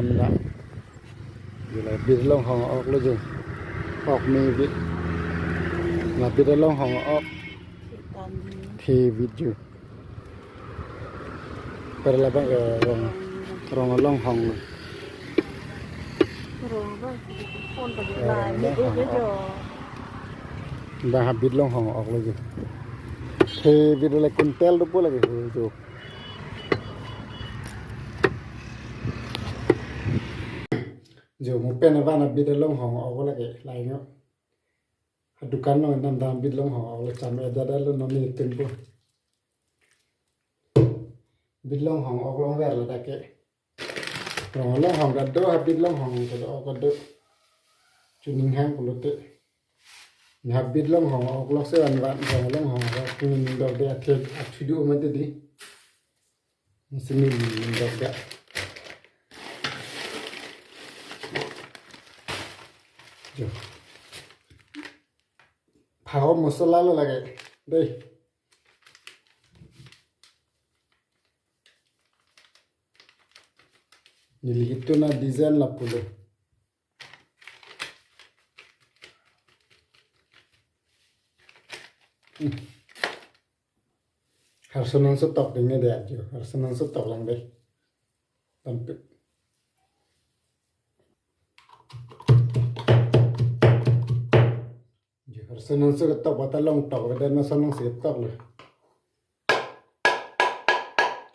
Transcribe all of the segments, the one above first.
nằm lại giờ là biết long hồng ốc luôn rồi ốc mi biết là biết long hồng ốc thì biết chưa phải là bạn rong rong long hồng rồi bạn học biết long hồng ốc luôn rồi thì biết là con tel đó bố là cái rồi giờ một bên là bạn biết long hồng ốc là cái lại nữa dukan nó nằm đàm biết long hồng ốc là chăm em ra đó nó mới tin bố biết long hồng ốc long vẹt là đại cái rồi long hồng đã đỡ biết long hồng cái đó có đỡ chú ninh hang của lụt đấy nhà biết long hồng ốc long sẽ ăn vạn rồi long hồng và mình đầu đẹp thì chú đu mà đi xin mình đầu đẹp rồi phao masala là cái đây nhìn itu na design lah pula harus nang stop dengan dia aja harus nang stop lang deh tampil harus nang stop atau long stop dan nang nang stop lah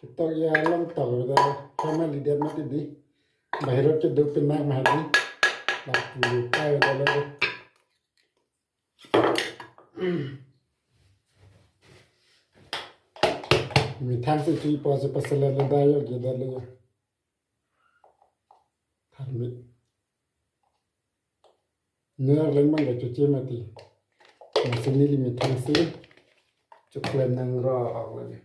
kita ya long stop dan sama lihat mati di bahirot ke dua penak mahdi lah lupa ya kalau mình tham sự truy bỏ sự pasal là đây ở kia đây là tham bị nữa lấy mang để cho chơi mà thì mình xin đi mình tham sự chụp lên năng rõ ở đây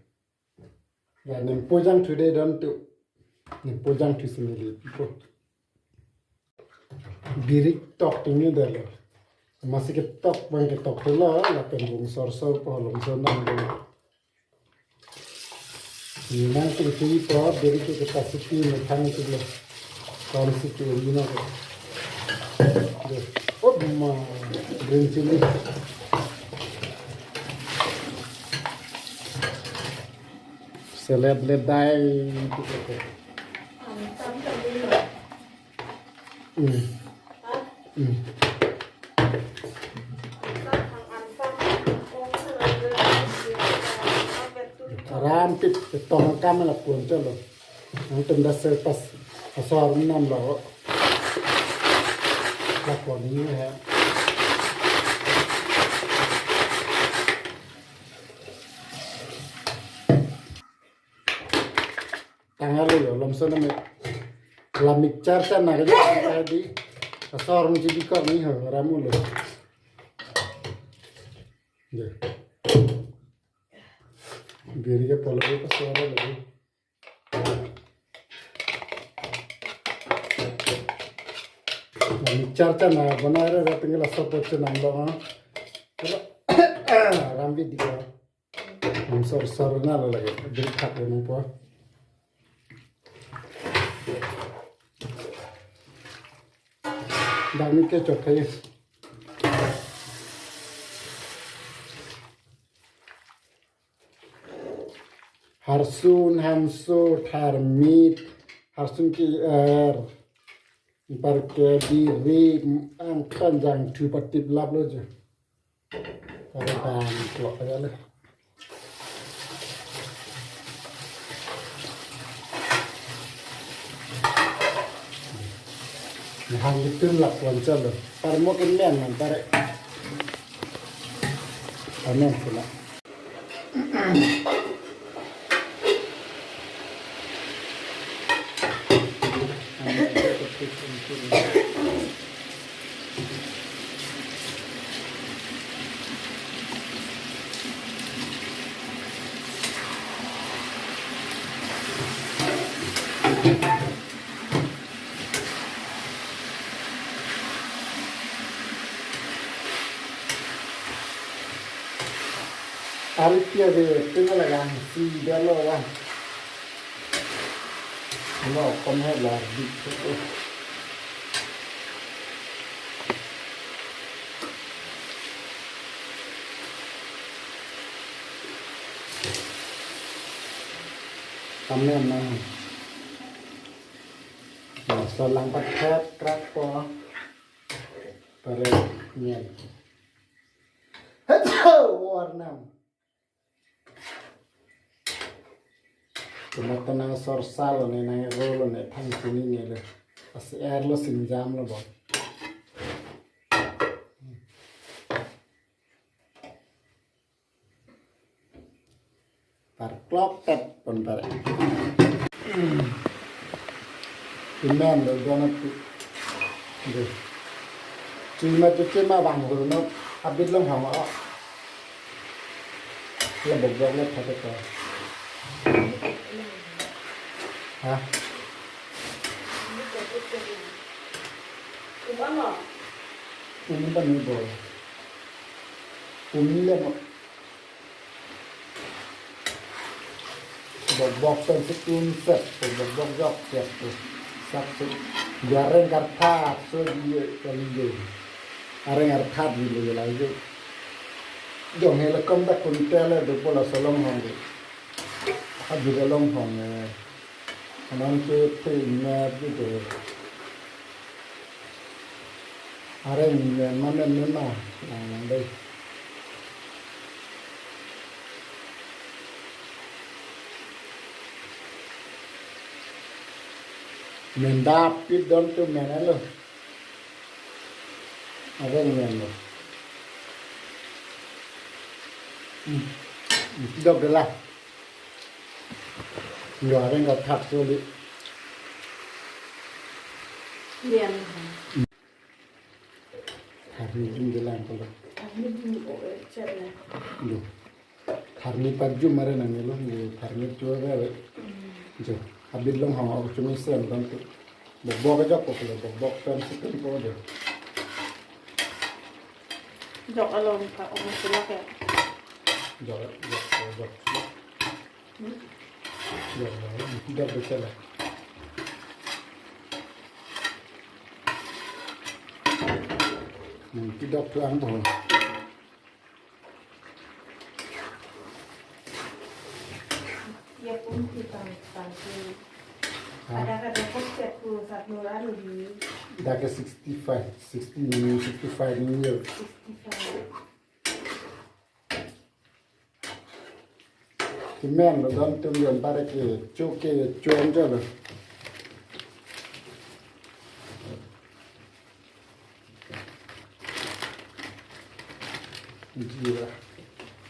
và nên pojang today don't do nên pojang to xin đi people birik talk tiếng đây là masih cái talk bằng cái talk đó là cần vùng sor sor bỏ lồng sor năng đây Nang segi po dari capacity metang itu loh, konsisten ini nak. Oh, ma green chili. Salad ledai itu apa? Rampit tong kam là cuốn cho rồi nó từng đã sơ pas so năm đó là còn như thế tăng ra rồi làm sao nó mới làm mixer cho này cái đi so nó chỉ đi còn như hở ra mua rồi बिरी के पलों को सोना लगे मिक्सर चा ना बना रहे रहते हैं लस्सा पोचे नाम लोगा आराम भी दिखा हम सर सर ना लगे दिल खाते नहीं पा दानी के चौथे Harsun hamso tharmit harsun ki barke diri ang panjang tu patip lab lo je kalau bang klok aja lah hang itu lap lancar lo parmo kemen antara amen pula Aripia de tengo la gan si verlo gan nó không hết là bị tắm nem này so lang bắt thép crack po para nyen hết warna Kemudian sorsal ni na rolo ni thang sini ni le as air lo sinjam lo bon par clock tap pon par Imam lo dona tu de cuma bang ko no abit long hang o le bok bok le thate ko hả? Ini ni boy. Ini le bok pen sekun set, bok jok set sat tu. Biareng karta so dia kali areng arthat di le lagi. Jong hele kom tak kun tele do pola solong hong di. Hadi long hong Anan ke pena gitu. Areng mana mana nang đây. Mendap pit don tu menalo. Areng menalo. Dok dah. Người đang gặp thật rồi đi. Liền. Hari ini jalan kalau. Hari ini boleh jalan. Lo. Hari ini pagi mari nanti lo, hari ini cuaca baik. Jo. Habis lo hang aku cuma sen kan tu. Bok aja kok kalau bok kan sikit kau je. Jok alon ka orang sulak ya. Jok. Tidak bersalah. Tidak tuang boh. Ya pun kita tahu. Ada konsep tu satu lalu di. Dah ke 65 ni year. 65. Thì men nó đón tương lượng ba cái chỗ kia chuông cho rồi gì là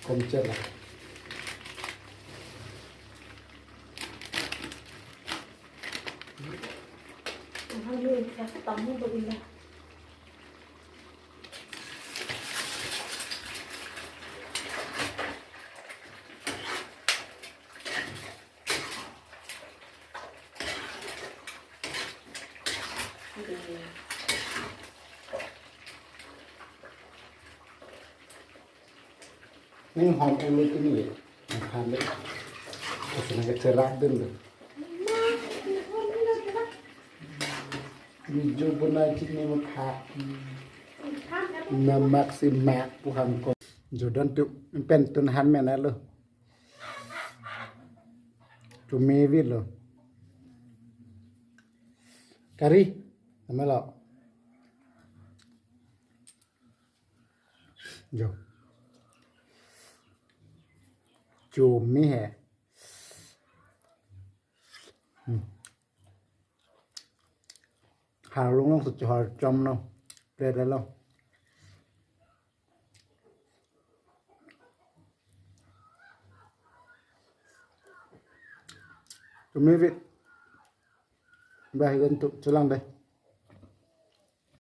không chết là Hai người sẽ tắm một bữa là. nhưng hòm em lấy cái này làm đấy cái này cái chơi rác đơn rồi video bữa nay chỉ nên một hạt nằm maxim mạc của hàng con rồi đơn tụ pen tuần hắn mẹ này luôn tụ mê viết luôn cari làm lọ rồi chùm mi hè hào luôn không sụt hào trong đâu đây đây đâu tụi mi viết bài gần tụ cho lăng đây